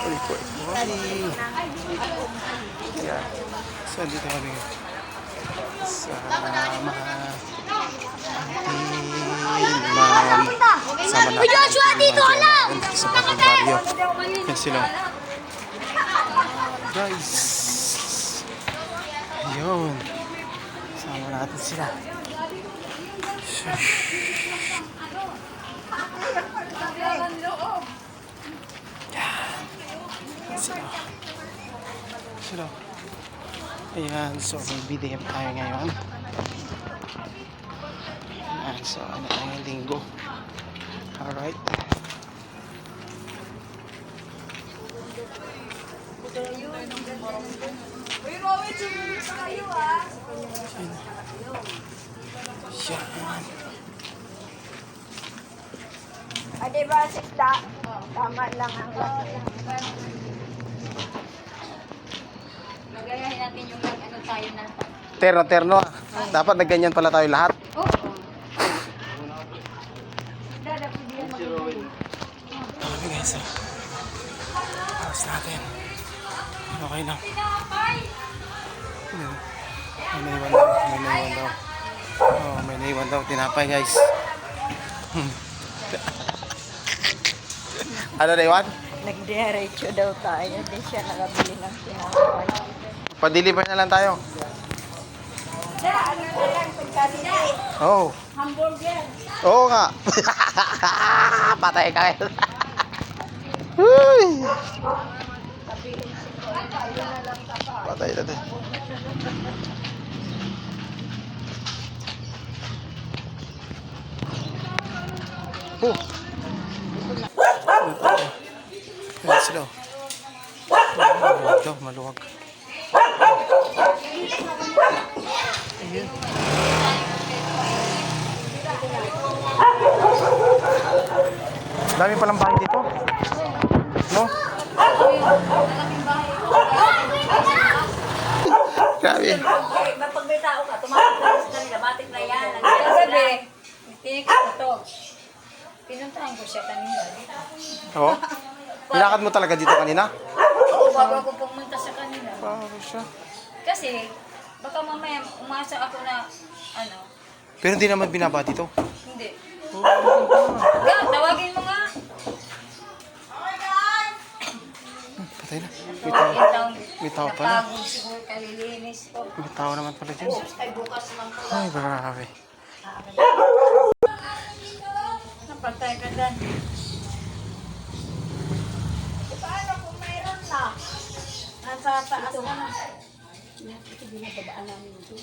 Uy po. Yan. So, dito kami sa sama natin Joshua, dito ka lang! sa bagong baryo. Yan sila. Guys. Yun. Sama natin sila. Sila. Ayan, so may BDM tayo ngayon. Ayan, so ano tayo linggo. Alright. Yan. Adi ba, sista? Tama lang ang laki. Magayahin natin yung ano tayo na. Terno. Dapat na ganyan pala tayo lahat. Oo. Okay guys. Tapos natin. Okay na. May naiwan daw. Oh, may naiwan daw. Tinapay guys. Ano naiwan? Nagdiretso daw tayo. Di siya nakabili ng tinapay. Pa-deliver na lang tayo. Ano na lang, pagkalina eh. Oo. Hamburger. Oo nga. Patay ka ngayon. Uy. Patay na din. Oh. Ayan sila. Maluwag daw, maluwag. Ayan. Dami palang bahay dito. No? Grabe. Pag may tao ka, tumakas ka sa kanila, matik na yan. Kagabi, tinik ko to. Pinuntahan ko siya kanina. Oo. Nilakad mo talaga dito kanina? Oo, bago ako pumunta sa kanila. Bago siya. Kasi, baka mamaya umasa ako na, ano, Pero hindi naman binaba dito. hindi. Oh, Ga, tawagin mo nga. patay na. May tao pala. Napagod siguro kalilinis ko. May tao naman pala dyan. Ay, bukas naman ko. Ay, grabe. Napantay ka dyan. Paano kung mayroon na? Nasa taas na. Ito binababaan namin ito.